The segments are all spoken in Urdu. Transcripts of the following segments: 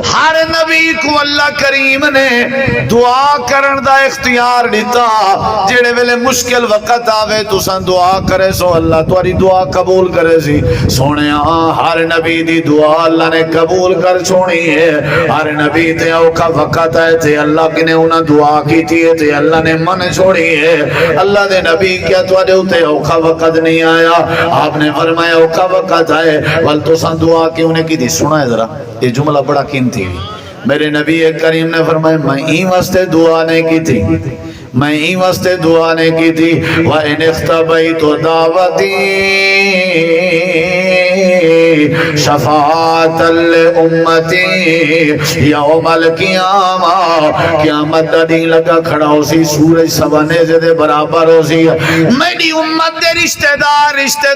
ہر نبی کو اللہ کریم نے دعا کرن دا اختیار دیتا جڑے ویلے مشکل وقت آوے تساں دعا کرے سو اللہ تمہاری دعا قبول کرے سی سونے ہر نبی دی دعا اللہ نے قبول کر چھوڑی ہے ہر نبی تے اوکھا وقت ہے تے اللہ نے انہاں دعا کیتی ہے تے اللہ نے من چھوڑی ہے اللہ دے نبی کیا تواڈے اوتے اوکھا وقت نہیں آیا آپ نے فرمایا اوکھا وقت ہے ول تساں دعا کیوں نے کی دی سنا ہے ذرا یہ جملہ بڑا قیمتی ہے میرے نبی کریم نے فرمایا میں ہی واسطے دعا نہیں کی تھی میں ہی واسطے دعا نہیں کی تھی وَإِنِ اخْتَبَيْتُ دَعْوَتِي شفاعت لأمتی یوم القیامہ قیامت دا دن لگا کھڑا ہو سی سورج سوانے سے دے برابر ہو سی میری امت دے رشتہ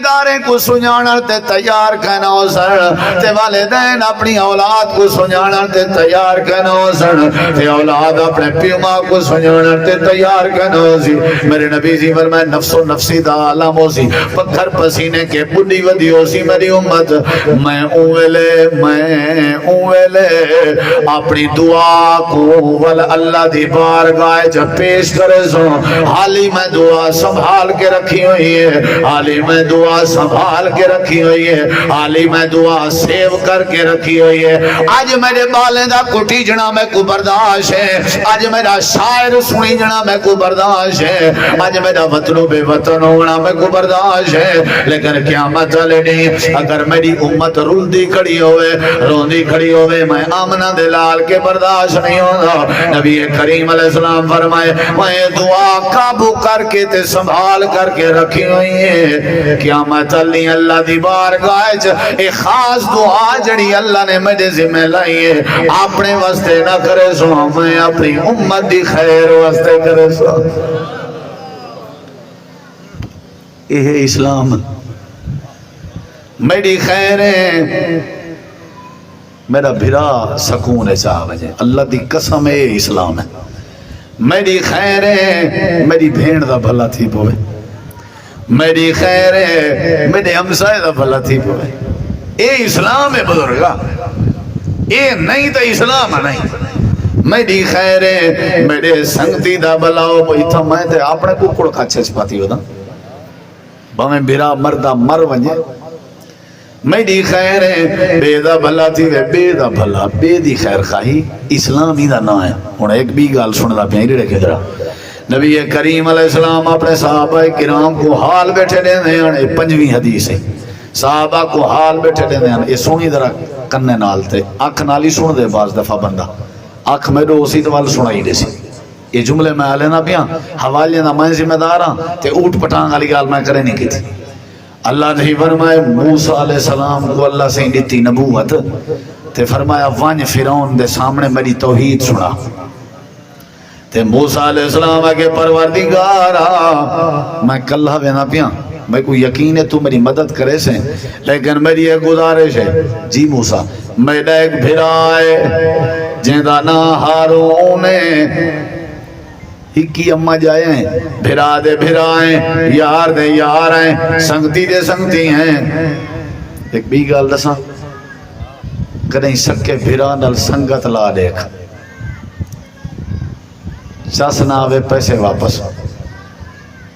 داریں کو سنجانا تے تیار کہنا ہو سر تے والدین اپنی اولاد کو سنجانا تے تیار کہنا ہو سر تے اولاد اپنے پیما کو سنجانا تے تیار کہنا ہو سی میرے نبی جی فرمائے نفس و نفسی دا عالم ہو سی پتھر پسینے کے بڑی ودی ہو سی میری امت میں اویلے اپنی دعا کو ول اللہ دی بارگاہ جب پیش کرے سو حالی میں دعا سنبھال کے رکھی ہوئی ہے حالی میں دعا سنبھال کے رکھی ہوئی ہے حالی میں دعا سیو کر کے رکھی ہوئی ہے آج میرے بالیں دا کٹی جنا میں کو برداشت ہے آج میرا شاعر سنی جنا میں کو برداشت ہے آج میرا وطن بے وطن ہونا میں کو برداشت ہے لیکن قیامت والے نہیں اگر میری امت رلدی کھڑی ہوئے روندی کھڑی ہوئے میں آمنہ دلال کے برداشت نہیں ہوگا نبی کریم علیہ السلام فرمائے میں دعا قابو کر کے تے سنبھال کر کے رکھی ہوئی ہے قیامت اللہ دی بارگاہ ایک خاص دعا جڑی اللہ نے مجھے ذمہ لائی ہے اپنے واسطے نہ کرے سو میں اپنی امت دی خیر واسطے کرے سو یہ اسلام میری خیر ہے میرا بھرا سکون ہے چاہ بجے اللہ دی قسم ہے اسلام ہے میری خیر ہے میری بھیڑ دا بھلا تھی پوے میری خیر ہے میرے ہمسائے دا بھلا تھی پوے اے اسلام ہے بزرگا اے نہیں تا اسلام ہے نہیں میری خیر ہے میرے سنگتی دا بھلا ہو کوئی تھا میں تے اپنے ککڑ کھاچے چپاتی ہوتا بھامیں بھرا مردہ مر ونجے میری خیر ہے بے دا بھلا تھی وے بے دا بھلا بے دی خیر خواہی اسلام ہی دا نہ ہے انہوں ایک بھی گال سن دا پیاری رکھے درہ نبی کریم علیہ السلام اپنے صحابہ کرام کو حال بیٹھے دینے ہیں پنجویں حدیث ہے صحابہ کو حال بیٹھے دینے ہیں یہ سونی درہ کرنے نالتے آنکھ نالی سن دے باز دفعہ بندہ آنکھ میں دو اسی دوال سنائی دے سی یہ جملے میں آلے نہ پیا حوالی نہ میں ذمہ دارا تے اوٹ پٹانگ علی گال میں کرے نہیں کی تھی اللہ نے فرمائے موسیٰ علیہ السلام کو اللہ سے دیتی نبوت تے فرمایا وانج فرعون دے سامنے میری توحید سنا تے موسیٰ علیہ السلام آگے پروردگارا میں کلہ وینا پیا میں کوئی یقین ہے تو میری مدد کرے سے لیکن میری ایک گزارش ہے جی موسیٰ میرا ایک بھرائے جیندہ نہ ہارونے ہکی اممہ جائے ہیں بھرا دے بھرائیں یار دے یار ہیں سنگتی دے سنگتی ہیں ایک بھی گال دساں کہیں سکے بھرا نل سنگت لا دیکھ چس نہ آوے پیسے واپس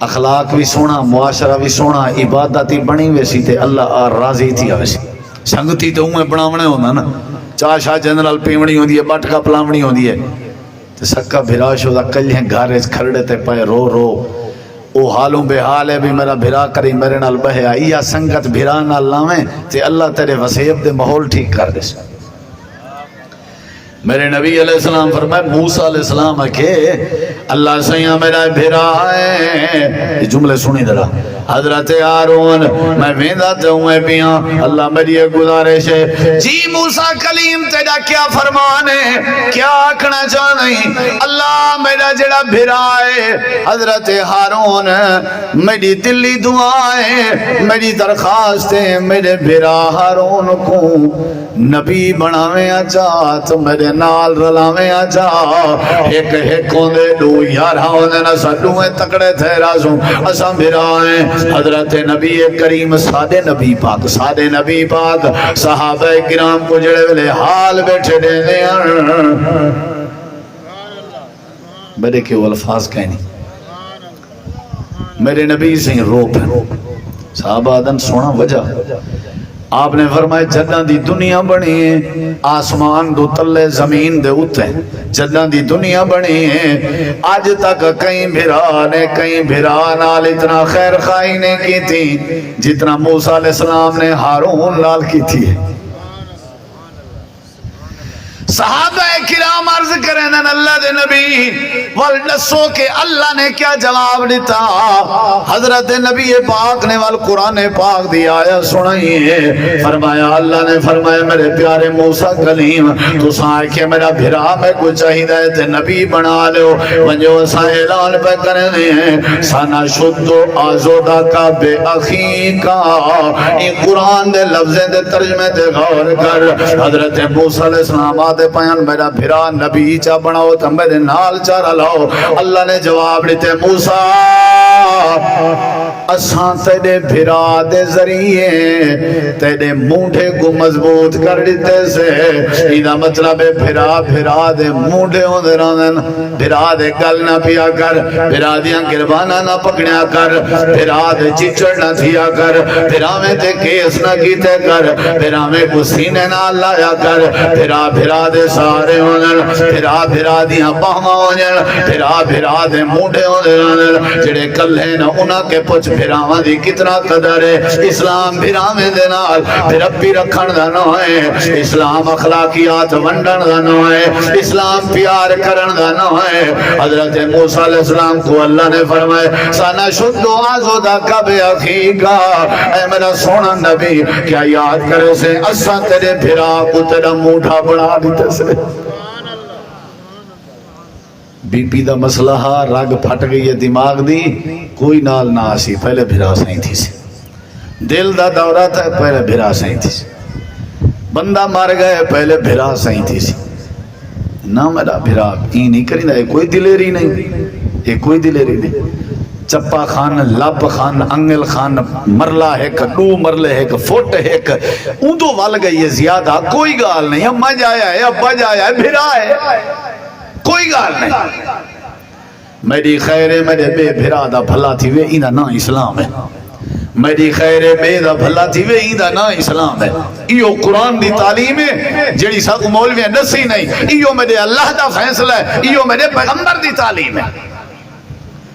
اخلاق بھی سونا معاشرہ بھی سونا عبادتی بنی ویسی تے اللہ آر راضی تھی ویسی سنگتی تو میں بناونے ہونا نا چاشا جنرل پیمڑی ہوندی ہے بٹکا پلاوڑی ہوندی ہے سکا بھرا شدہ کلیاں گھارے کھڑے تے پائے رو رو او حالوں بے حال ہے بھی میرا بھرا کری میرے نال بہے آئی یا سنگت بھرا نال لاویں تے اللہ تیرے وسیب دے ماحول ٹھیک کر دے میرے نبی علیہ السلام فرمائے موسیٰ علیہ السلام کہ اللہ سیاں میرا بھرا ہے جملے سنی درہ حضرت ہارون میں ویندہ دوں پیاں اللہ میری گزارش ہے جی موسیٰ کلیم تیرا کیا فرمان ہے کیا آکھنا چاہنے اللہ میرا جڑا بھرائے حضرت ہارون میری دلی دعائیں میری درخواست ہے میرے بھرا ہارون کو نبی بناویں چاہت میرے دیا نال رلاویں آجا ایک ایک ہوندے دو یارہ ہوندے نا سڈویں تکڑے تھے رازوں اساں بھرائیں حضرت نبی کریم سادے نبی پاک صحابہ کرام کو جڑے ویلے حال بیٹھے دے دیا میرے کیوں الفاظ کہنی میرے نبی سے رو پہ صحابہ آدم سونا وجہ آپ نے فرمائے جداں دی دنیا بنی ہے آسمان دو تلے زمین دے اتے جداں دی دنیا بنی ہے آج تک کہیں بھرا نال اتنا خیر خواہی نے کی تھی جتنا موسیٰ علیہ السلام نے ہارون لال کی تھی صحابہ کرام عرض کریں اللہ دے نبی والدسو کہ اللہ نے کیا جواب دیتا حضرت نبی پاک نے والقرآن پاک دی آیا سنائی ہے فرمایا اللہ نے فرمایا میرے پیارے موسیٰ کلیم تو سائے کہ میرا بھرا میں کو چاہیدہ ہے تے نبی بنا لیو ونجو سائے اعلان پہ کرنے ہیں سانا شدو آزودہ کا بے اخی کا یہ قرآن دے لفظیں دے ترجمے دے غور کر حضرت موسیٰ علیہ السلام آدھے پیان میرا بھرا نبی چا بناؤ تو میرے نال چارہ لاؤ اللہ نے جواب دیتے موسیٰ اساں تیرے بھرا دے ذریعے تیرے مونڈے کو مضبوط کر دیتے سے ایدہ مطلب بھرا دے مونڈے ہوں دے رہن بھرا دے گل نہ پیا کر بھرا دیاں گربانہ نہ پکڑیا کر بھرا دے چچڑ نہ تھیا کر بھرا میں تے کیس نہ کیتے کر بھرا میں کو سینے نہ لایا کر بھرا دے سارے ہونن بھرا دیاں باہماں ہونن بھرا دے مونڈے ہونن جڑے کل ہیں نا انہاں کے پچھ بھراواں دی کتنا قدر ہے اسلام بھراویں دے نال بھرپی رکھن دا نہ ہے اسلام اخلاقیات ونڈن دا نہ ہے اسلام پیار کرن دا نہ ہے حضرت موسیٰ علیہ السلام کو اللہ نے فرمائے سانا شدو آزودہ کب اخیگا اے میرا سونا نبی کیا یاد کرے سے اساں تیرے بھرا کو تیرا موٹھا بڑھا دیتے سے بی پی دا مسئلہ رگ پھٹ گئی ہے دماغ دی کوئی نال نہ آسی پہلے بھرا سائیں تھی سی دل دا دورہ تھا پہلے بھرا سائیں تھی سی بندہ مار گئے پہلے بھرا سائیں تھی سی نہ میرا بھرا ہی نہیں کریں دا کوئی دلیری نہیں یہ کوئی دلیری نہیں چپا خان لپ خان انگل خان مرلا ہے ڈو مرلے ہے فوٹ ہے اندو وال گئی ہے زیادہ کوئی گال نہیں اماں جایا ہے ابا جایا ہے بھرا ہے کوئی گال نہیں میری خیر میرے بے بھرا دا بھلا تھی وے اینا نا اسلام ہے میری خیر بے دا بھلا تھی وے اینا نا اسلام ہے ایو قرآن دی تعلیم ہے جڑی ساکو مولوی نسی نہیں ایو میرے اللہ دا فیصلہ ہے ایو میرے پیغمبر دی تعلیم ہے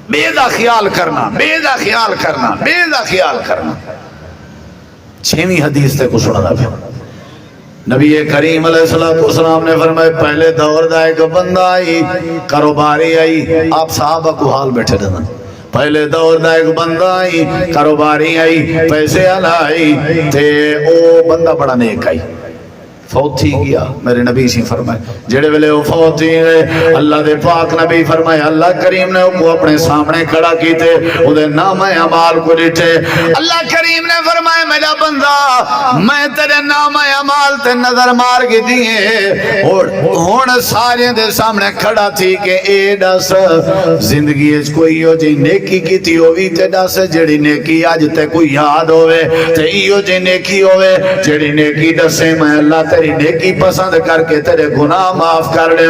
بے دا خیال کرنا بے دا خیال کرنا بے دا خیال کرنا چھویں حدیث تے کو سنا دا پھر نبی کریم علیہ السلام نے فرمائے پہلے دور دا ایک بندہ آئی کاروباری آئی آپ صحابہ کو حال بیٹھے رہنا پہلے دور دا ایک بندہ آئی کاروباری آئی پیسے آئی تے او بندہ بڑا نیک آئی فوت تھی گیا میرے نبی سی فرمائے جڑے ویلے وہ فوت تھی گئے اللہ دے پاک نبی فرمائے اللہ کریم نے وہ اپنے سامنے کھڑا کیتے وہ دے نام اعمال کو لٹھے اللہ کریم نے فرمائے میرا بندہ میں تیرے نام اعمال تے نظر مار کے دیئے ہون سارے دے سامنے کھڑا تھی کہ اے دس زندگی اچ کوئی ہو جی نیکی کی تھی ہوئی تے دس جڑی نیکی آج تے کوئی یاد ہوئے تے ایو جی نیکی ہوئے جڑی نیکی دسے میں اللہ تیری نیکی پسند کر کے تیرے گناہ معاف کر لے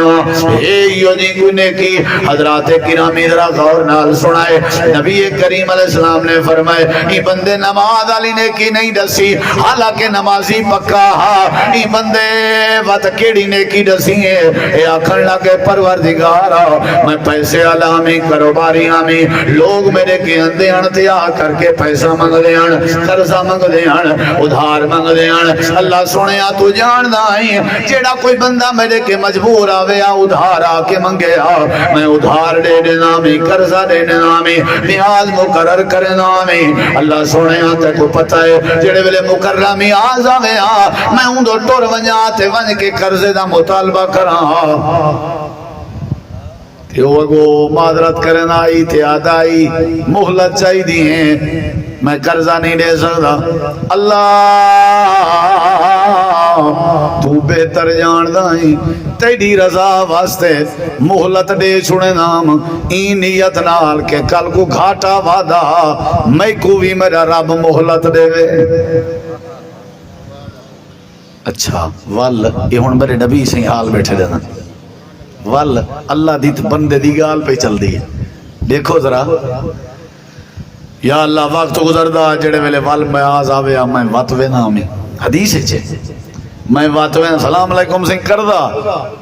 ایو جی کوئی نیکی حضرات کرامی ذرا غور نال سنائے نبی کریم علیہ السلام نے فرمائے ای بندے نماز علی نیکی نہیں دسی حالانکہ نمازی پکا ہا ای بندے وات کیڑی نیکی دسی ہے اے آکھن لگے پروردگارا میں پیسے علامی کاروباری آمی لوگ میرے کے اندے انتیا کر کے پیسہ منگ دے قرضہ منگ دے ادھار منگ دے اللہ سنیا تو جان دائیں جیڑا کوئی بندہ میرے کے مجبور آوے ادھار آ کے منگے میں ادھار دے دینا میں قرضہ دے دینا میں نیاز مقرر کرنا میں اللہ سونے آتے کو پتہ ہے جیڑے ویلے مقررہ میں آز آوے میں ان دو ٹور ونجاتے ون کے قرضے دا مطالبہ کرا تیو اگو معذرت کرنا آئی تے آدائی محلت چاہی دی ہیں میں قرضہ نہیں دے سکتا اللہ خوب بہتر جاندائیں تیری رضا واسطے مہلت دے چھوڑے نام این نیت نال کے کل کو گھاٹا وعدہ میں کو بھی میرا رب مہلت دے وے. اچھا وال یہ ہن میرے نبی سے حال بیٹھے دینا وال اللہ دی بندے دی گال پہ چل دی ہے. دیکھو ذرا یا اللہ وقت گزردا جڑے ویلے وال میں آز آوے میں واتوے نا میں حدیث ہے میں واتوے سلام علیکم سنگ کردا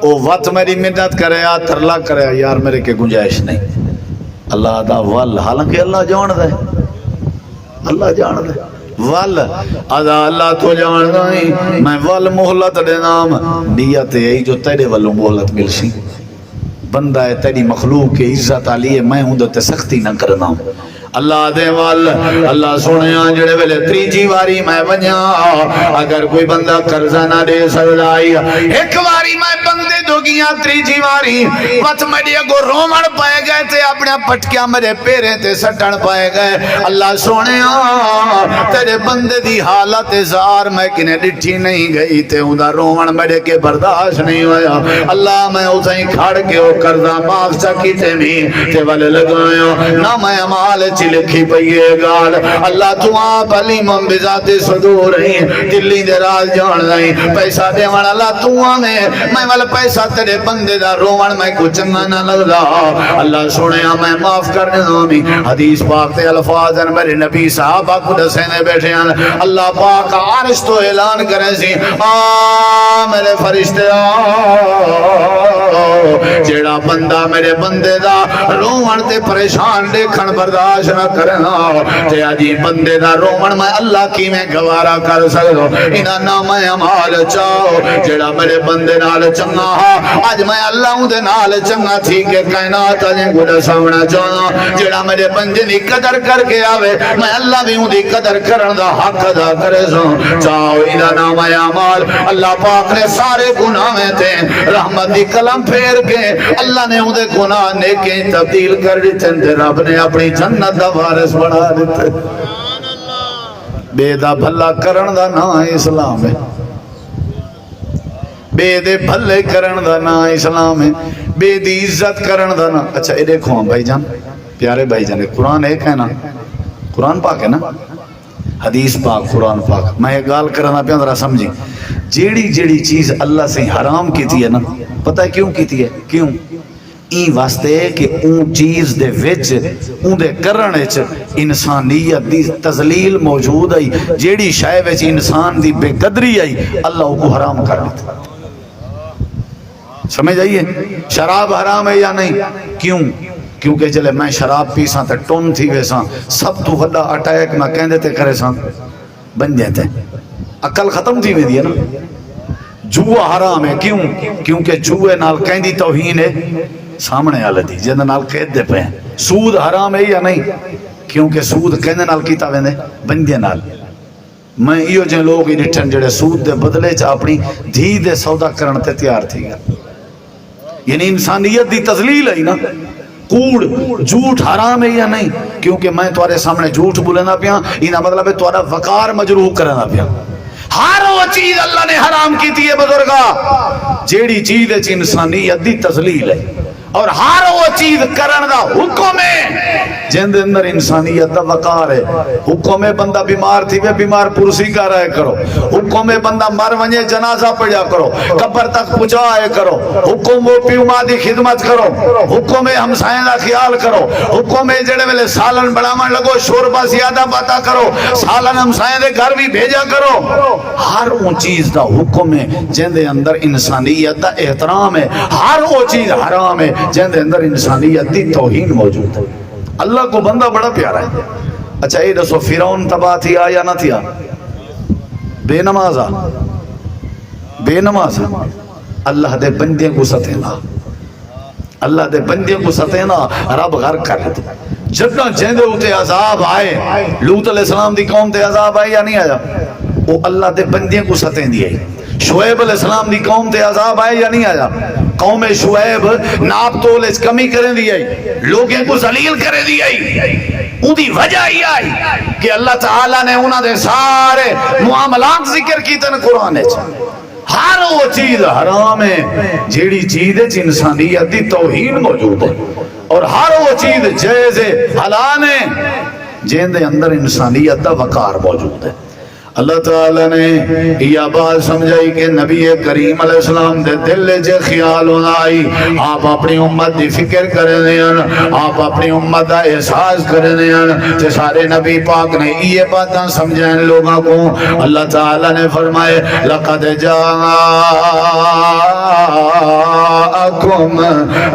او وات میری منت کرے یا ترلا کرے یار میرے کے گنجائش نہیں. اللہ دا وال حالانکہ اللہ جان دے اللہ جان دے وال ادا اللہ تو جان دے میں وال مہلت دے نام نیت ہے جو تیرے والوں مہلت مل سی. بندہ ہے تیری مخلوق کی عزت علی ہے میں ہوں تے سختی نہ کرنا. اللہ دے وال اللہ سنیا جڑے ویلے تریجی واری میں ونیا اگر کوئی بندہ قرضہ نہ دے سکدائی ایک واری میں بندے دو گیا تریجی واری وقت میڈیا کو رومڑ پائے گئے تے اپنے پٹکیا میرے پیرے تے سٹن پائے گئے. اللہ سنیا تیرے بندے دی حالت زار میں کنے ڈٹھی نہیں گئی تے اندہ رومڑ میڈے کے برداشت نہیں ہویا. اللہ میں اسے کھڑ کے وہ قرضہ معاف سکی تے بھی تے والے لگایا نہ میں امال لکھی پئیے گال. اللہ تو آپ علیم بذات صدور ہیں دلی دے راز جان رہی پیسہ دے والا اللہ تو آنے میں والا پیسہ تیرے بندے دا روان میں کچھ چنگا نہ لگ رہا. اللہ سنیا میں معاف کرنے دومی حدیث پاک تے الفاظ ہیں میرے نبی صحابہ کو دسینے بیٹھے ہیں. اللہ پاک عرش تو اعلان کرے سی میرے فرشتے جیڑا بندہ میرے بندے دا روان تے پریشان دیکھن برداشت نہ کرنا تے آجی بندے دا رومن میں اللہ کی میں گوارا کر سکتا انہا نام امال چاہو جیڑا میرے بندے نال چنگا ہا آج میں اللہ ہوں دے نال چنگا تھی کہ کائنات آجیں گوڑا سامنا چاہنا جیڑا میرے بندے دی قدر کر کے آوے میں اللہ بھی ہوں دی قدر کرن دا حق ادا کرے سو چاہو انہا نام امال. اللہ پاک نے سارے گناہ میں تھے رحمت دی قلم پھیر کے اللہ نے ہوں دے گناہ نیکیں تبدیل کر دیتے رب نے اپنی جنت دا وارث بنا دیتے. بے دا بھلا کرن دا نا اسلام ہے بے دے بھلے کرن دا نا اسلام ہے بے دی عزت کرن دا نا. اچھا یہ دیکھو بھائی جان پیارے بھائی جان قرآن ایک ہے نا قرآن پاک ہے نا حدیث پاک قرآن پاک. میں یہ گال کرنا پہ ذرا سمجھی جیڑی جیڑی چیز اللہ سے حرام کی تھی ہے نا پتہ ہے کیوں کی تھی ہے کیوں این واسطے کہ اون چیز دے وچ اون دے کرنے وچ انسانیت دی تذلیل موجود ہے جیڑی شے وچ انسان دی بے قدری ہے اللہ کو حرام کر دیتا. سمجھ آئیے شراب حرام ہے یا نہیں کیوں کیونکہ جلے میں شراب پیساں تے ٹون تھی ویساں سب تو وڈا اٹیک نہ کہندے تے کرے ساں بن جاتے عقل ختم تھی ویندی ہے نا. جوا حرام ہے کیوں کیونکہ جوے نال کہندی توہین ہے سامنے آلے دی جنہ نال قید دے پہ ہیں. سود حرام ہے یا نہیں کیونکہ سود کہنے نال کیتا ویندے بندے نال. میں ایو جن لوگ ہی ڈٹھن جڑے سود دے بدلے چ اپنی دھی دے سودا کرن تے تیار تھی گیا. یعنی انسانیت دی تذلیل ہے نا. کوڑ جھوٹ حرام ہے یا نہیں کیونکہ میں تمہارے سامنے جھوٹ بولنا پیا اینا مطلب ہے تمہارا وقار مجروح کرنا پیا. ہر وہ چیز اللہ نے حرام کی تھی ہے بزرگا جیڑی چیز ہے انسانیت دی تذلیل ہے اور ہر وہ چیز کرن دا حکم ہے جن دے اندر انسانیت دا وقار ہے. حکم ہے بندہ بیمار تھی وے بیمار پرسی کر رہے کرو. حکم ہے بندہ مر ونجے جنازہ پڑھا کرو قبر تک پہنچائے کرو. حکم وہ پیو ماں دی خدمت کرو. حکم ہے ہمسائیں دا خیال کرو. حکم ہے جڑے ویلے سالن بڑھاون لگو شوربا زیادہ پاتا کرو سالن ہمسائیں دے گھر بھی بھیجا کرو. ہر وہ چیز دا حکم ہے جن دے اندر انسانیت دا احترام ہے. ہر وہ چیز حرام ہے جن دے اندر انسانیت دی توہین موجود ہے. اللہ کو بندہ بڑا پیارا ہے. اچھا یہ دسو فرعون تباہ تھیا یا نہ تھیا بے نمازا بے نمازا اللہ دے بندے کو ستینا اللہ دے بندے کو ستینا رب غرق کر لیتا. جدہ جہندے ہوتے عذاب آئے لوط علیہ السلام دی قوم تے عذاب آئے یا نہیں آیا وہ اللہ دے بندے کو ستین دیئے. شعیب علیہ السلام دی قوم تے عذاب آئے یا نہیں آیا قوم شعیب ناپ تول اس کمی کریں دیئے لوگیں کو ذلیل کریں دیئے. ان دی وجہ ہی آئی کہ اللہ تعالیٰ نے انہاں دے سارے معاملات ذکر کی تن قرآن ہے. ہر وہ چیز حرام ہے جیڑی چیز انسانیت دی توہین موجود ہے، اور ہر وہ چیز جائز ہے حلال ہے جن دے اندر انسانیت دا وقار موجود ہے۔ اللہ تعالیٰ نے یہ بات سمجھائی کہ نبی کریم علیہ السلام دے دل جے خیال ہونا آئی، آپ اپنی امت دی فکر کرنے ہیں، آپ اپنی امت دا احساس کرنے ہیں، کہ سارے نبی پاک نے یہ باتاں سمجھائیں لوگوں کو۔ اللہ تعالیٰ نے فرمائے لَقَدْ جَاءَكُمْ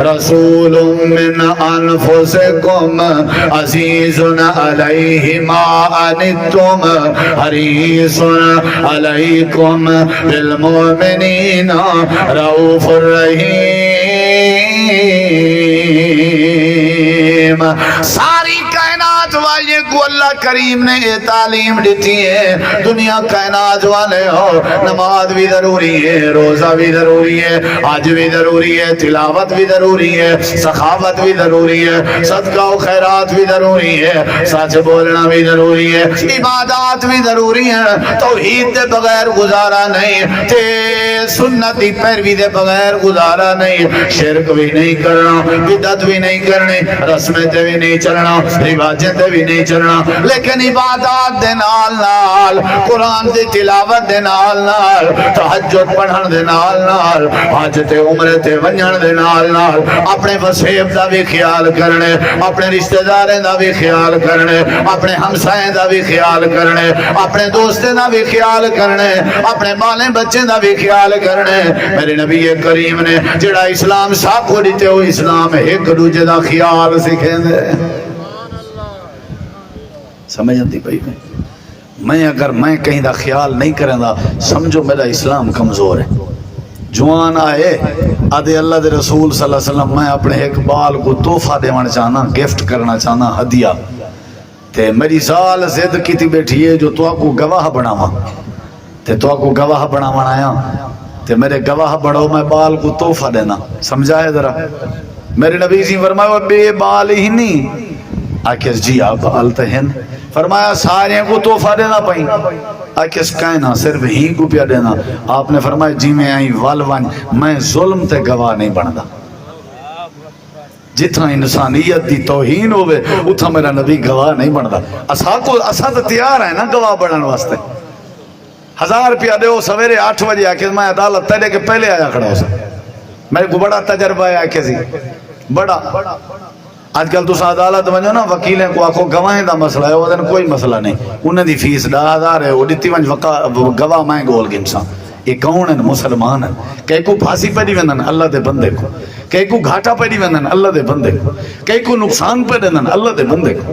رَسُولٌ مِّنْ أَنفُسِكُمْ عَزِيزٌ عَلَيْهِ مَا عَنِتُّمْ حَرِيصٌ عَلَيْكُمْ بِالْمُؤْمِنِينَ رَءُوفٌ رَحِيمٌ۔ ساری کائنات والے کو اللہ کریم نے یہ تعلیم دیتی ہے، دنیا کائنات والے ہو، نماز بھی ضروری ہے، روزہ بھی ضروری ہے، حج بھی ضروری ہے، تلاوت بھی ضروری ہے، سخاوت بھی ضروری ہے، صدقہ و خیرات بھی ضروری ہے، سچ بولنا بھی ضروری ہے، عبادات بھی ضروری ہے، توحید دے بغیر گزارا نہیں، تے سنت دی پیروی دے بغیر گزارا نہیں، شرک بھی نہیں کرنا، بدعت بھی نہیں کرنی، رسمیں تے بھی نہیں چلنا، رواجیں تے بھی نہیں چلنا، لیکن عبادات دے نال نال، قرآن دی تلاوت دے نال نال، تہجد پڑھن دے نال نال، حج تے عمرے تے ونجن دے نال نال، اپنے وصیب دا بھی خیال کرنے، اپنے رشتہ داریں دا بھی خیال کرنے، اپنے ہمسائیں دا بھی خیال کرنے، اپنے دوستیں دا بھی خیال کرنے، اپنے بالیں بچے دا بھی خیال کرنے۔ میرے نبی کریم نے جڑا اسلام سب کو دیتے ہو، اسلام ایک دوجے دا خیال سکھیں دے۔ سمجھ آتی بھائی میں اگر میں کہیں دا خیال نہیں کریں دا سمجھو میرا اسلام کمزور ہے۔ جوان آئے آدھے اللہ دے رسول صلی اللہ علیہ وسلم میں اپنے ایک بال کو تحفہ دیوان چاہنا، گفٹ کرنا چاہنا، ہدیہ، تے میری سال زد کی تھی بیٹھی ہے جو تو کو گواہ بناوا، تے تو کو گواہ بناوا آیا، تے میرے گواہ بڑھو میں بال کو تحفہ دینا، سمجھائے ذرا۔ میرے نبی جی فرمایا بے بال ہی نہیں، آکھس جی آپ بال تے ہیں، فرمایا سارے کو تحفہ دینا پائیں، آکھس کہنا صرف ہی کو پیا دینا۔ آپ نے فرمایا جی میں آئی والوان میں ظلم تے گواہ نہیں بندا، جتنا انسانیت دی توہین ہوئے اتنا میرا نبی گواہ نہیں بندا۔ اسا تو تیار ہے نا گواہ بنن واسطے، 1000 روپیہ دے ہو سویرے 8 بجے آکھے میں عدالت تیرے کے پہلے آیا کھڑا ہو سا، میرے کو بڑا تجربہ ہے آکھے سی بڑا۔ آج کل تو عدالت ونجو نا وکیلیں کو آکھو گواہیں دا مسئلہ ہے، وہ کوئی مسئلہ نہیں، انہیں دی فیس 10,000 ہے، وہ دیتی ونج گواہ میں گول گنساں۔ یہ کون ہیں؟ مسلمان ہیں۔ کئی کو پھانسی پڑی ویندن اللہ دے بندے کو، کئی کو گھاٹا پڑی ویندن اللہ دے بندے کو، کئی کو نقصان پڑی ویندن اللہ دے بندے کو۔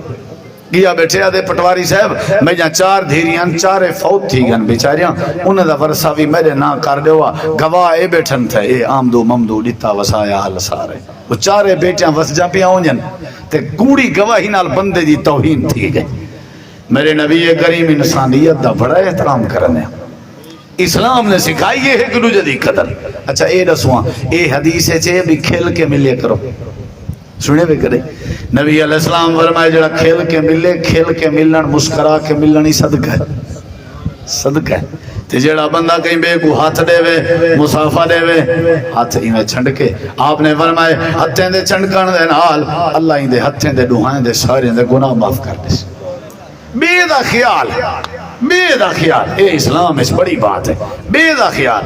گیا بیٹھے آدھے پٹواری صاحب میں جہاں 4 دھیریاں 4 فوت تھی گن بیچاریاں، انہیں دا ورثہ بھی میرے نہ کر دیوا، گواہ اے بیٹھن تھے، اے آمدو ممدو ڈتا وسایا حل سارے، وہ 4 بیٹیاں وس جا پیا ہونجن تے کوڑی گواہی نال بندے دی توہین تھی گئی۔ میرے نبی کریم انسانیت دا بڑا احترام کرنے، اسلام نے سکھائی ہے ایک دوجے دی قدر۔ اچھا اے دسواں اے حدیث ہے بھی کھیل کے ملے کرو، سنے بھی کرے نبی علیہ السلام فرمائے جڑا کھیل کے ملے، کھیل کے ملن مسکرا کے ملن ہی صدقہ ہے، صدقہ ہے۔ تے جڑا بندہ کہیں بے کو ہاتھ دے وے، مسافہ دے وے، ہاتھ ہی میں چھنڈ کے، آپ نے فرمائے ہتھیں دے چھنڈکن دے نال اللہ ہی دے ہتھیں دے ڈوہائیں دے سارے دے گناہ معاف کر دے۔ بے دا خیال، بے دا خیال، اے اسلام اس بڑی بات ہے، بے دا خیال۔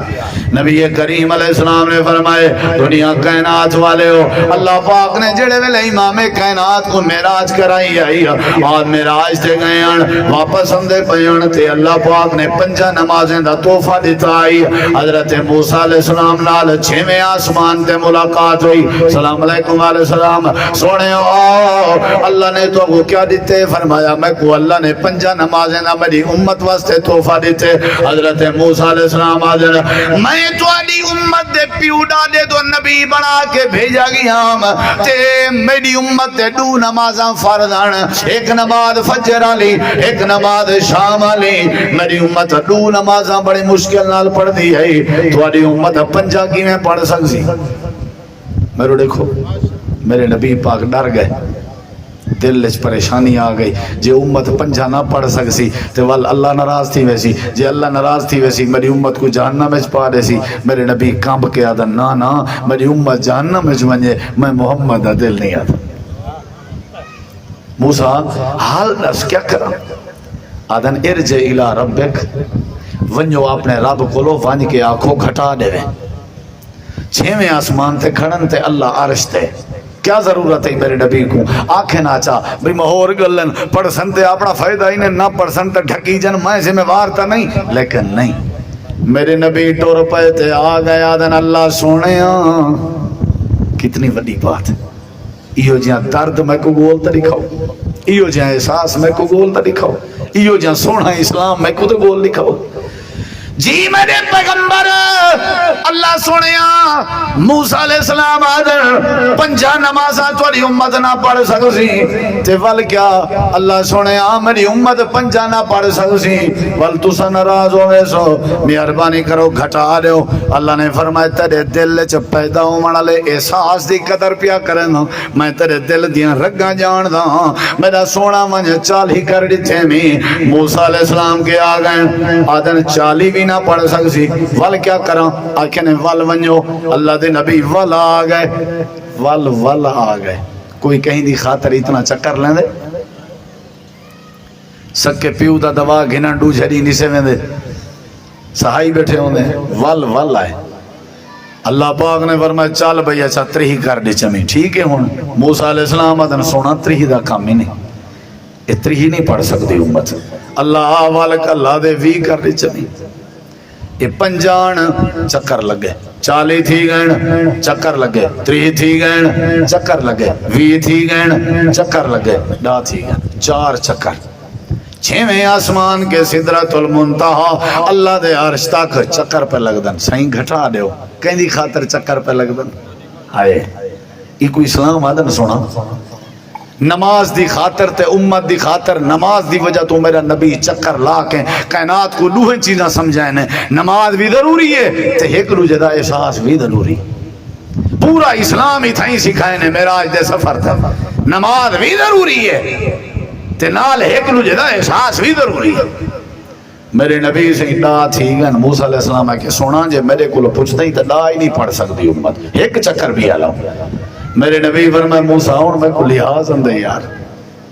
نبی کریم علیہ السلام نے فرمائے دنیا کائنات والے ہو، اللہ پاک نے جڑے ویلے امام کائنات کو معراج کرائی آئی اور معراج تے گئے واپس ہمدے پیان تے اللہ پاک نے 5 نمازیں دا تحفہ دیتا آئی۔ حضرت موسیٰ علیہ السلام نال 6ویں آسمان تے ملاقات ہوئی، سلام علیکم علیہ السلام، سونے ہو اللہ نے تو وہ کیا دیتے؟ فرمایا میں کو اللہ نے 5 نمازیں دا میری امت واسطے تحفہ دیتے۔ حضرت موسیٰ علیہ السلام آدھر میں تو علی امت دے پیوڑا دے دو نبی بنا کے بھیجا گیا تے میری امت دے 2 نمازاں فرضاں، ایک نماز فجر علی ایک نماز شام علی، میری امت 2 نمازاں بڑی مشکل نال پڑھ دی ہے، تو علی امت 5 کی میں پڑھ سکسی؟ میرے دیکھو میرے نبی پاک ڈر گئے، دل وچ پریشانی آ گئی جے امت پنجا نہ پڑھ سکسی تے ول اللہ ناراض تھی ویسی جے اللہ ناراض تھی ویسی میری امت کو جہنم وچ پا دے سی میرے نبی کانب کے آدھا نا میری امت جہنم وچ ونجے میں محمد دا دل نہیں آتا موسیٰ حال نفس کیا کرا آدھن ارجع الى ربک ونجو اپنے رب کولو ونج کے آنکھوں گھٹا دے چھویں آسمان تے کھڑن تے اللہ عرش تے کیا ضرورت ہے میرے نبی کو آنکھیں نہ چاہ بھئی مہور گلن پڑھ سنتے اپنا فائدہ ہی نہ پڑھ سنتے ڈھکی جن میں ذمہ وار تا نہیں لیکن نہیں میرے نبی ٹور پہ تے آ گیا دن اللہ سونے کتنی بڑی بات ہے ایو جہاں درد میں کو گول تا دکھاؤ ایو جہاں احساس میں کو گول تا دکھاؤ ایو جہاں سونا اسلام میں کو تو گول دکھاؤ جی میرے پیغمبر اللہ سنیا موسیٰ علیہ السلام آدھر پنجا نمازہ توڑی امت نہ پڑھ سکسی تے ول کیا اللہ سنیا میری امت پنجا نہ پڑھ سکسی ول تسا ناراض ہوئے سو مہربانی کرو گھٹا رہے ہو اللہ نے فرمایا تیرے دل چ پیدا ہونے لے احساس دی قدر پیا کرنا میں تیرے دل دیاں رگاں جان دا میرا سونا منج چالی کر دیتے میں موسیٰ علیہ السلام کے آگئے آدھن چالی بھی نہ پڑھ سکسی ول کیا کرا آکھیں ول ونجو اللہ دے نبی ول آ گئے ول آ گئے کوئی کہیں دی خاطر اتنا چکر لیں دے سکے پیو دا دوا گھنن ڈو جھڑی نیسے میں دے سہائی بیٹھے ہوں دے ول آئے اللہ پاک نے فرمایا چال بھئی اچھا ترہی کر دی چمی ٹھیک ہے ہون موسیٰ علیہ السلام آدھن سونا ترہی دا کام ہی نہیں اتری ہی نہیں پڑھ سکتی امت اللہ آوالک اللہ دے وی کر دی چمی یہ پنجان چکر لگے چالی تھی گئن چکر لگے تری تھی گئن چکر لگے وی تھی گئن چکر لگے ڈا تھی گئن چار چکر چھویں آسمان کے سدرۃ المنتہا اللہ دے عرش تک چکر پہ لگ دن سائیں گھٹا دیو کہیں دی خاطر چکر پہ لگ دن آئے یہ کوئی اسلام آدھن سونا نماز دی خاطر تے امت دی خاطر نماز دی وجہ تو میرا نبی چکر لا کے کائنات کو لوہے چیزاں سمجھائیں نماز بھی ضروری ہے تے ایک روجہ دا احساس بھی ضروری پورا اسلام ہی تھائیں سکھائیں معراج دے سفر تھا نماز بھی ضروری ہے تے نال ایک روجہ دا احساس بھی ضروری ہے میرے نبی سے ڈا تھی گن موسیٰ علیہ السلام ہے کہ سونا جے میرے کو پوچھتا ہی تو ڈا ہی نہیں پڑھ سکتی امت ایک چکر بھی آلاؤ میرے نبی فرمائے موسیٰ اور میں کو لحاظ اندے یار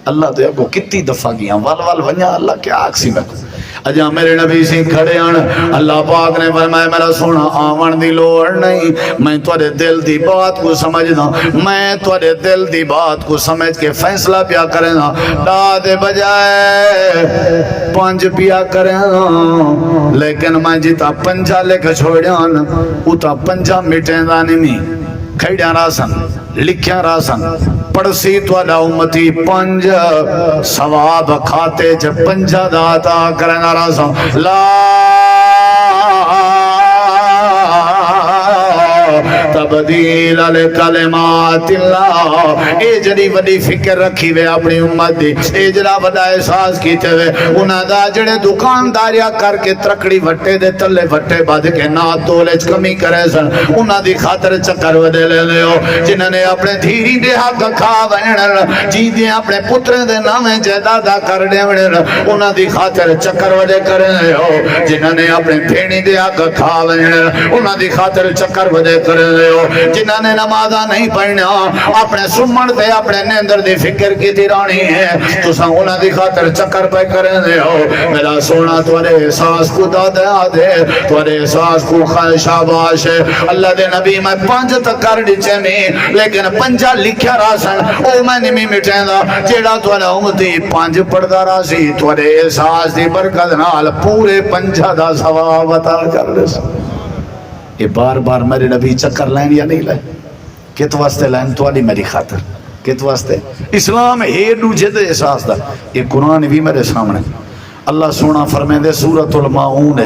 اللہ تو کو کتنی دفعہ گیا وال ونیا اللہ کیا آکسی میں اجا میرے نبی سے کھڑے آن اللہ پاک نے فرمایا میرا سونا آون دی لوڑ نہیں میں تورے دل دی بات کو سمجھنا میں تورے دل دی بات کو سمجھ کے فیصلہ پیا کرنا داد بجائے پانچ پیا کرنا لیکن میں جیتا پنجا لے کے چھوڑیاں اتا پنجا مٹیں دانے میں کھڑیاں راسن لکھیاں راسن پڑسی توڑا امتی پنج ثواب کھاتے جب پنجا داتا کرنا راسن لا تبدیل لکلمات اللہ اے جڑی وڈی فکر رکھی وے اپنی امت دی اے جڑا وڈا احساس کیتے وے انہاں دا جڑے دکانداریا کر کے ترکڑی وٹے دے تلے وٹے بد کے نا تولے چ کمی کرے سن انہاں دی خاطر چکر ودے لے لیو جنہاں نے اپنے دھیری دے حق کھا ونن جی دے اپنے پتر دے نامے جائیداد کر ڈیون انہاں دی خاطر چکر ودے کرے لیو جنہاں نے اپنے بھیڑی دے حق کھا ونن انہاں دی خاطر چکر ودے کرے لیو جنہاں نے نمازہ نہیں پڑھنا اپنے سمن دے اپنے نیندر دی فکر کی تیرانی ہے تو ساں انہاں دی خاطر چکر پہ کریں دے ہو میرا سونا توارے احساس کو دادے آدھے توارے احساس کو شاباش ہے اللہ دے نبی میں پانچ تک کر ڈچے میں لیکن پنجا لکھیا راسن او میں نمی مٹیں دا جیڑا توارے امتی پانچ پڑھدا راسی توارے احساس دی برکت نال پورے پنجا دا ثواب عطا کر دے یہ بار بار میرے نبی چکر لائن یا نہیں لائن کت واسطے لائن تو آلی میری خاطر کت واسطے اسلام ہے دوجہ دے احساس دا یہ قرآن بھی میرے سامنے اللہ سونا فرمائے دے سورۃ الماعون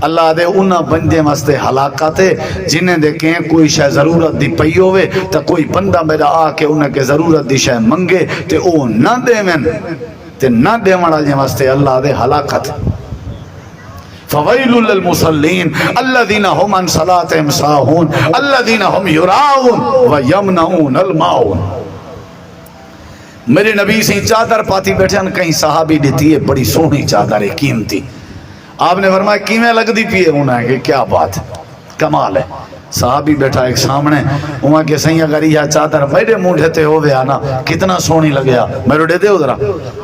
اللہ دے انہاں بندے واسطے ہلاکت ہے جنہیں دے کہیں کوئی شے ضرورت دی پئی ہوئے تا کوئی بندہ میرا آ کے انہیں کے ضرورت دی شے منگے تے او نہ دے من تے نہ دے مڑا جے واسطے اللہ دے ہلاکت فویل للمصلین الذین هم عن صلاتهم ساہون الذین هم یراؤون ویمنعون الماعون میرے نبی سے چادر پاتی بیٹھے ہیں، کہیں صحابی دیتی ہے بڑی سونی چادر ہے قیمتی. آپ نے فرمایا کیویں لگدی پی ہے؟ انہوں نے کہ کیا بات ہے، کمال ہے. صحابی بیٹھا ایک سامنے، وہاں کے سہی اگر یہ چادر میرے مونڈے تے ہووے آنا کتنا سونی لگیا، میرے دے دے ادھر.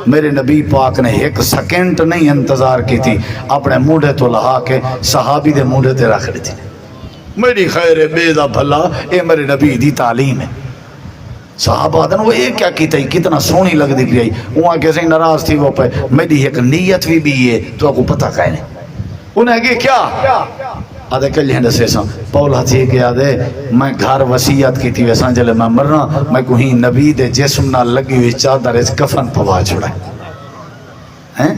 میرے نبی پاک نے ایک سیکنڈ نہیں انتظار کی تھی، اپنے مونڈے تو لہا کے صحابی دے مونڈے تے رکھ دی. میری خیر بے دا بھلا، اے میرے نبی دی تعلیم ہے. صحابہ آدھن وہ ایک کیا کیتا ہی کتنا سونی لگ دی پی. وہاں کے سہی ناراض تھی وہ پہ میری ایک نیت بھی ہے تو آپ کو پتہ کہنے. انہیں کہ کیا آدھے کل ہنڈ سے ساں پولا تھی کہ آدھے میں گھر وسیعت کی تھی ویساں جلے میں مرنا میں کوئی نبی دے جسم نہ لگی ہوئی چادر اس کفن پوا چھڑا ہے.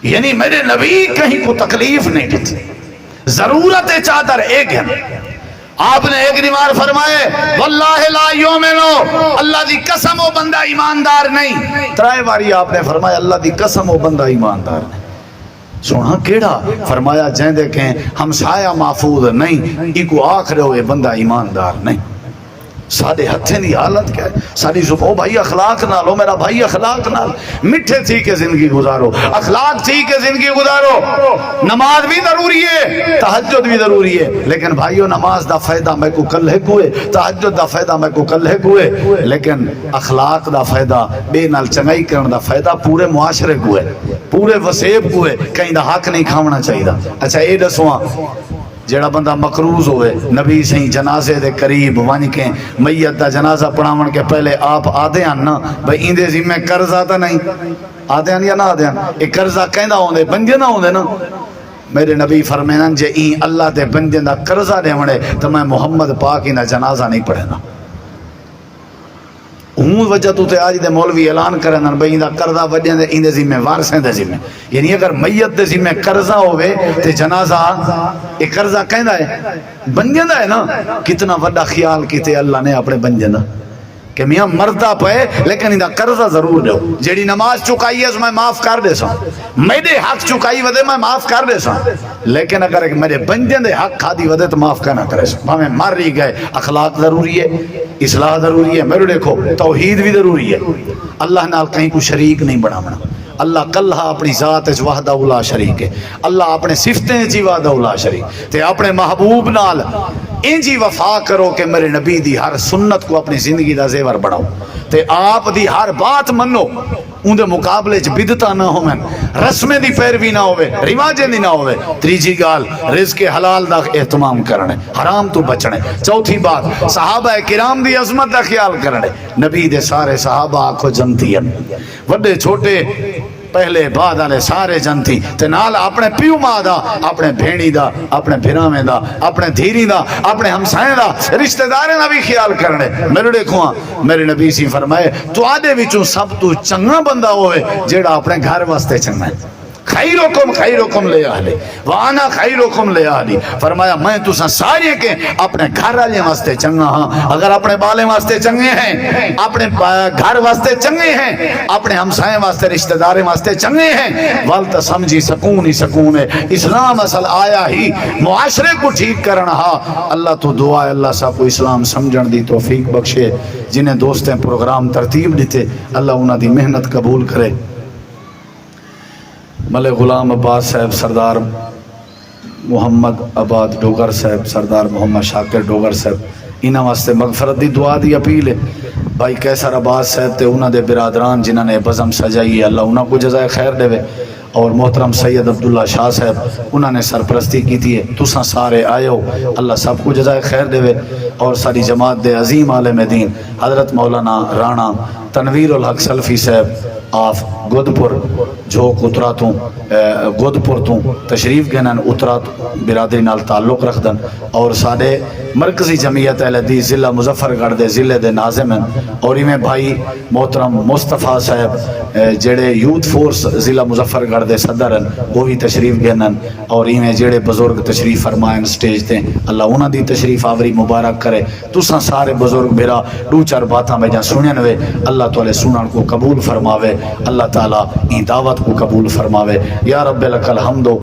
یعنی میرے نبی کہیں کو تکلیف نہیں دیتی، ضرورت چادر ایک ہے. آپ نے ایک نمار فرمائے واللہ لا یومنو، اللہ دی قسم و بندہ ایماندار نہیں. ترائے باری آپ نے فرمایا اللہ دی قسم و بندہ ایماندار نہیں. سونا کیڑا؟ فرمایا جائیں دیکھیں ہمسایہ محفوظ نہیں، ایکو آخر ہوئے بندہ ایماندار نہیں. سارے ہتھیں دی حالت کیا ہے؟ ساری زبان بھائی اخلاق نال ہو، میرا بھائی اخلاق نال مٹھے تھی کہ زندگی گزارو، اخلاق تھی کہ زندگی گزارو. نماز بھی ضروری ہے، تہجد بھی ضروری ہے، لیکن بھائیو نماز دا فائدہ میں کو کل ہے کوئے، تہجد دا فائدہ میں کو کل ہے کوئے، لیکن اخلاق دا فائدہ بے نال چنگائی کرن دا فائدہ پورے معاشرے کوئے، پورے وسیب کوئے. کہیں دا حق نہیں کھاونا چاہیے. اچھا اے دسواں جڑا بندہ مقروض ہوئے، نبی سے جنازے دے قریب ون کے میت دا جنازہ پڑھاون کے پہلے آپ آدھے ہیں نا بھئی ایندے ذمہ قرضہ تا نہیں، آدھے ہیں یا نہ آدھے ہیں؟ ایک قرضہ کہندہ ہوندے بندے نہ ہوندے نا. میرے نبی فرمینن جے این اللہ دے بندے دا قرضہ دے وڑے تو میں محمد پاک ہی نہ جنازہ نہیں پڑھنا. ہوں وجہ تو تے آج دے مولوی اعلان کرن بھئی دا قرضہ وجہ دے ایندے ذمہ وارثیں دے ذمہ. یعنی اگر میت دے ذمہ قرضہ ہوئے تے جنازہ ایک قرضہ کہندا ہے بندے دا ہے نا. کتنا وڈا خیال کیتے اللہ نے اپنے بندے دا کہ میاں مردہ پے لیکن ایندہ قرضہ ضرور دو. جیڑی نماز چکائی ہے میں معاف کر دے ساں، میرے حق چکائی ودے میں معاف کر دے ساں، لیکن اگر میرے بندے دے حق کھا دی ودے تو معاف کرنا کرے ساں. ہمیں مر رہی گئے. اخلاق ضروری ہے، اصلاح ضروری ہے. میرے دیکھو توحید بھی ضروری ہے. اللہ نال کہیں کو شریک نہیں بناونا. اللہ کلہ اپنی ذات اس وحدہ اولا شریک ہے. اللہ اپنے صفتیں جی وحدہ اولا شریک تے اپنے محبوب نال انجی وفا کرو کہ میرے نبی دی ہر سنت کو اپنی زندگی دا زیور بڑھاؤ تے آپ دی ہر بات منو. اندے مقابلے چ بدعتاں نہ ہوون، رسمیں دی پیروی نہ ہوئے، رواجیں دی نہ ہوئے. تیجی گال رزق حلال دا اہتمام کرنے، حرام تو بچنے. چوتھی بات صحابہ کرام دی عظمت دا خیال کرنے. نبی دے سارے صحابہ آکھو جنتی ہیں، وڈے چھوٹے پہلے بعد آلے سارے جنتی. تے نال اپنے پیو ماں دا، اپنے بھینی دا، اپنے بھراویں دا، اپنے دھیری دا، اپنے ہمسائیں دا، رشتہ داریں دا بھی خیال کرنے. میرے دیکھو میرے نبی سی فرمائے تو آدھے وچوں سب تو چنگا بندہ ہوئے جیڑا اپنے گھر واسطے چنگا ہے. خیرکم لے آلی وانا خیرکم لے آلی. فرمایا میں تساں سارے کے اپنے گھر والے واسطے چنگا ہاں. اگر اپنے بالے واسطے چنگے ہیں، اپنے گھر واسطے چنگے ہیں، اپنے ہمسائیں واسطے رشتہ داریں واسطے چنگے ہیں، والتا سمجھی سکون ہی سکون ہے. اسلام اصل آیا ہی معاشرے کو ٹھیک کرنا. اللہ تو دعا ہے اللہ صاحب کو اسلام سمجھن دی توفیق بخشے. جنہیں دوستیں پروگرام ترتیب دیتے اللہ انہاں دی محنت قبول کرے. ملک غلام عباس صاحب، سردار محمد آباد ڈوگر صاحب، سردار محمد شاکر ڈوگر صاحب، انہاں واسطے مغفرت دی دعا دی اپیل ہے. بھائی کیسر عباس صاحب تے انہاں دے برادران جنہاں نے بزم سجائی ہے اللہ انہاں کو جزائے خیر دے. اور محترم سید عبداللہ شاہ صاحب انہوں نے سرپرستی کی تھی. تساں سارے آئے ہو اللہ سب کو جزائے خیر دے. اور ساری جماعت دے عظیم عالم دین حضرت مولانا رانا تنویر الحق سلفی صاحب آف گودپور جھوک اترا تو گودپور تو تشریف گنن اترا برادری نال تعلق رکھ دن. اور سارے مرکزی جمعیت اہل حدیث ضلع مظفر گڑھ دے ضلع دے ناظم ہیں. اور میں بھائی محترم مصطفیٰ صاحب جڑے یوتھ فورس ضلع مظفر گڑھ دے صدر ہیں وہ بھی تشریف گنن. اور میں جڑے بزرگ تشریف فرمائیں سٹیج تے اللہ انہاں دی تشریف آوری مبارک کرے. تساں سارے بزرگ میرا دو چار باتاں میں جہاں سنن وے اللہ تعالی سنن کو قبول فرماوے. اللہ تعالی این دعوت کو قبول فرماوے. یا رب لک الحمد.